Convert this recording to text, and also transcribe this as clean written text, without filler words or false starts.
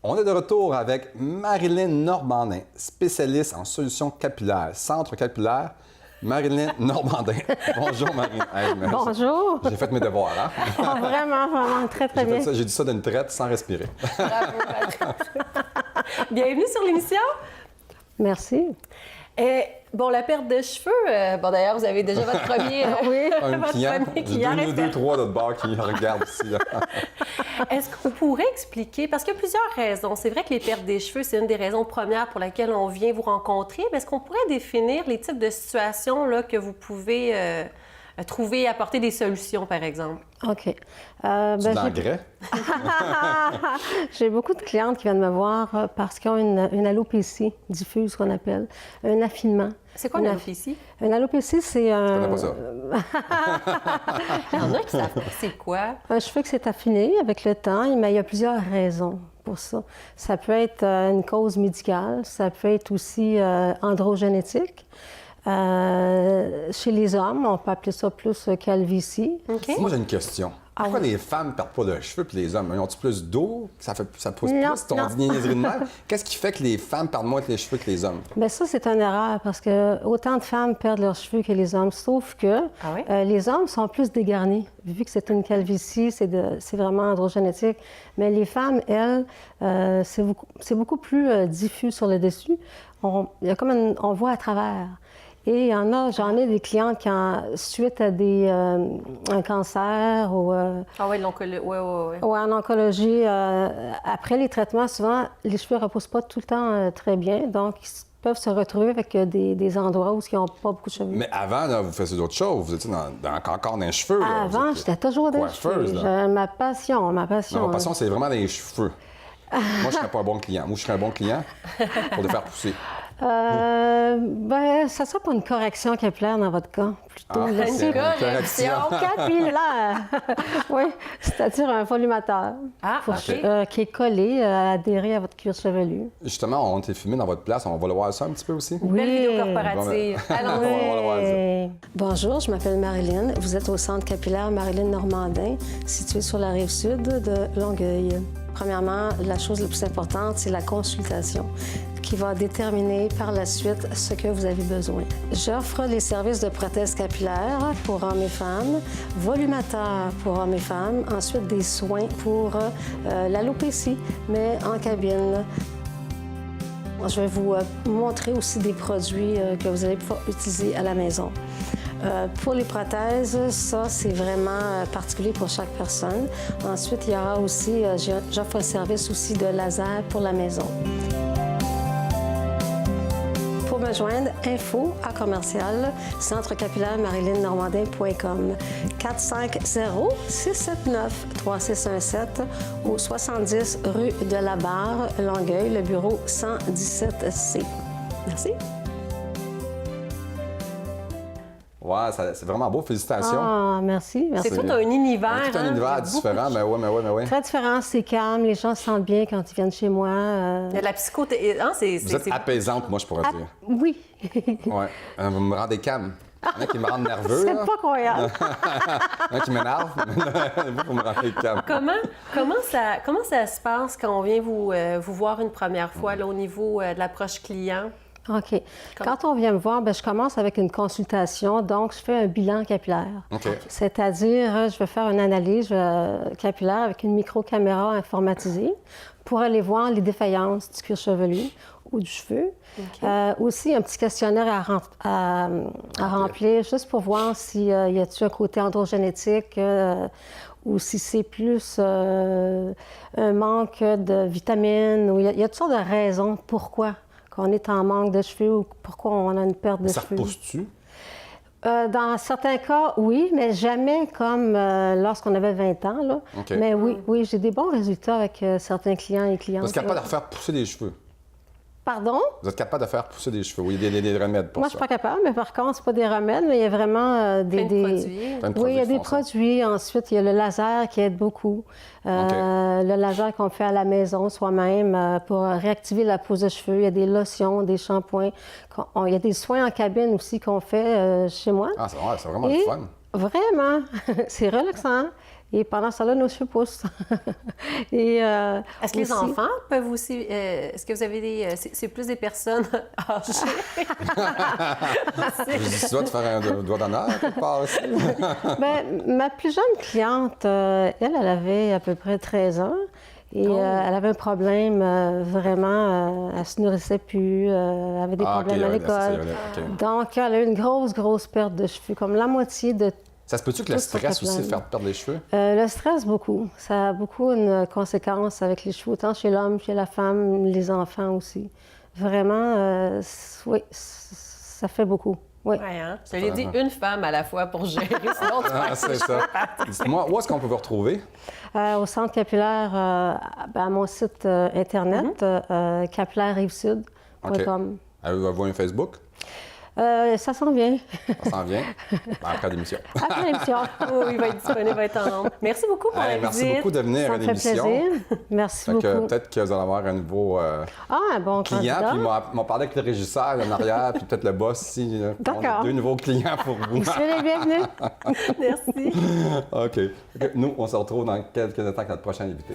On est de retour avec Marilyn Normandin, spécialiste en solutions capillaires, centre capillaire. Marilyn Normandin. Bonjour, Marilyn. Hey, bonjour. J'ai fait mes devoirs, hein? Oh, vraiment, très bien. J'ai dit ça d'une traite sans respirer. Bravo, bienvenue sur l'émission. Merci. Bon, la perte de cheveux, bon d'ailleurs, vous avez déjà votre premier, un client. J'ai deux, trois d'autres bars qui regardent ici. Est-ce qu'on pourrait expliquer, parce qu'il y a plusieurs raisons. C'est vrai que les pertes des cheveux, c'est une des raisons premières pour laquelle on vient vous rencontrer. Mais est-ce qu'on pourrait définir les types de situations là, que vous pouvez trouver et apporter des solutions, par exemple? OK. L'engrais? J'ai beaucoup de clientes qui viennent me voir parce qu'ils ont une alopécie diffuse, qu'on appelle, un affinement. C'est quoi une alopécie? Une alopécie, c'est un... Je connais pas ça. Il y en a qui savent c'est quoi? Un cheveu qui s'est affiné avec le temps, mais il y a plusieurs raisons pour ça. Ça peut être une cause médicale, ça peut être aussi androgénétique. Chez les hommes, on peut appeler ça plus calvitie. Okay. Moi, j'ai une question. Pourquoi les femmes ne perdent pas de cheveux puis les hommes? Ils ont-ils plus d'eau? Ça pousse non, plus? Ton niaiserie de même? Qu'est-ce qui fait que les femmes perdent moins de cheveux que les hommes? Bien, ça, c'est une erreur parce que autant de femmes perdent leurs cheveux que les hommes, sauf que les hommes sont plus dégarnis. Vu que c'est une calvitie, c'est vraiment androgénétique. Mais les femmes, elles, c'est beaucoup plus diffus sur le dessus. On voit à travers. Et il y en a, j'en ai des clientes qui, suite à un cancer ou... ou en oncologie, après les traitements, souvent, les cheveux ne repoussent pas tout le temps très bien. Donc, ils peuvent se retrouver avec des endroits où ils n'ont pas beaucoup de cheveux. Mais avant, là, vous faisiez d'autres choses. Vous étiez encore dans les cheveux. Là. Avant, j'étais toujours dans les cheveux. Ma passion. Non, ma passion, c'est vraiment les cheveux. Moi, je ne serais pas un bon client. Moi, je serais un bon client pour les faire pousser. Ça sera pour une correction capillaire dans votre cas, plutôt. Une correction capillaire. Oui, c'est-à-dire un volumateur qui est collé, adhéré à votre cuir chevelu. Justement, on t'est filmé dans votre place. On va le voir ça un petit peu aussi? Oui. Belle vidéo corporative. Allons-y. Bonjour, je m'appelle Marilyn. Vous êtes au centre capillaire Marilyn Normandin, situé sur la rive sud de Longueuil. Premièrement, la chose la plus importante, c'est la consultation qui va déterminer par la suite ce que vous avez besoin. J'offre les services de prothèse capillaire pour hommes et femmes, volumateur pour hommes et femmes, ensuite des soins pour l'alopécie, mais en cabine. Je vais vous montrer aussi des produits que vous allez pouvoir utiliser à la maison. Pour les prothèses, ça, c'est vraiment particulier pour chaque personne. Ensuite, il y aura aussi, j'offre un service aussi de laser pour la maison. Pour me joindre, info@centrecapillaire-marilynnormandin.com 450-679-3617 ou 70 rue de la Barre, Longueuil, le bureau 117C. Merci. Ouais, c'est vraiment beau. Félicitations. Ah, merci. C'est tout un univers. C'est tout un univers différent, mais oui. Très différent, c'est calme. Les gens se sentent bien quand ils viennent chez moi. La psychothérapie, vous êtes apaisante, moi, je pourrais dire. Oui. Oui. Vous me rendez calme. Il y en a qui me rendent nerveux. C'est pas croyable. Il y en a qui m'énervent. Vous me rendez calme. Comment ça se passe quand on vient vous voir une première fois là, au niveau de l'approche client? OK. Quand on vient me voir, je commence avec une consultation. Donc, je fais un bilan capillaire. Okay. C'est-à-dire, je vais faire une analyse capillaire avec une microcaméra informatisée pour aller voir les défaillances du cuir chevelu ou du cheveu. Okay. Aussi, un petit questionnaire à remplir juste pour voir s'il y a-t-il un côté androgénétique ou si c'est plus un manque de vitamines. Ou il y a toutes sortes de raisons pourquoi on est en manque de cheveux ou pourquoi on a une perte de cheveux. Ça repousse-tu? Dans certains cas, oui, mais jamais comme lorsqu'on avait 20 ans. Là. Okay. Mais oui, j'ai des bons résultats avec certains clients et clientes. Vous êtes capable de refaire pousser des cheveux? Pardon? Vous êtes capable de faire pousser des cheveux? Oui, il y a des remèdes pour ça. Moi, je suis pas capable, mais par contre, c'est pas des remèdes, mais il y a vraiment des produits. Oui, il y a des produits. Ensuite, il y a le laser qui aide beaucoup. Le laser qu'on fait à la maison soi-même pour réactiver la pose de cheveux. Il y a des lotions, des shampoings. Il y a des soins en cabine aussi qu'on fait chez moi. Ah, c'est vraiment le fun. Vraiment, c'est relaxant. Et pendant ce temps-là, nos cheveux poussent. Et, Est-ce que les aussi- enfants peuvent aussi... est-ce que vous avez des... c'est plus des personnes âgées? Je dois te faire un doigt d'honneur quelque part aussi. Ben, ma plus jeune cliente, elle avait à peu près 13 ans. Et elle avait un problème vraiment, elle se nourrissait plus, elle avait des problèmes à l'école. Donc, elle a eu une grosse perte de cheveux, comme la moitié de... Ça se peut-tu que le Tout ça, stress ça aussi plane. faire perdre les cheveux? Le stress, beaucoup. Ça a beaucoup une conséquence avec les cheveux, autant chez l'homme, chez la femme, les enfants aussi. Vraiment, oui, ça fait beaucoup. Oui. Ouais, hein? Je te l'ai dit, une femme à la fois pour gérer, sinon tu Ah, c'est ça. Dis-moi, où est-ce qu'on peut vous retrouver? Au centre capillaire, à mon site Internet, capillairerivesud.com. Avez-vous un Facebook? Ça s'en vient. Ça s'en vient? Après l'émission. Après l'émission. Oui, il va être disponible, il va être en onde. Merci beaucoup pour la Merci visite. beaucoup de venir Ça à me fait l'émission. plaisir. Merci Fait que beaucoup. peut-être que vous allez avoir un nouveau Un bon client. candidat. Puis ils m'ont parlé avec le régisseur en arrière, puis peut-être le boss ici. On a D'accord. 2 nouveaux clients pour vous. Vous serez les bienvenus. Merci. OK. Nous, on se retrouve dans quelques instants avec notre prochain invité.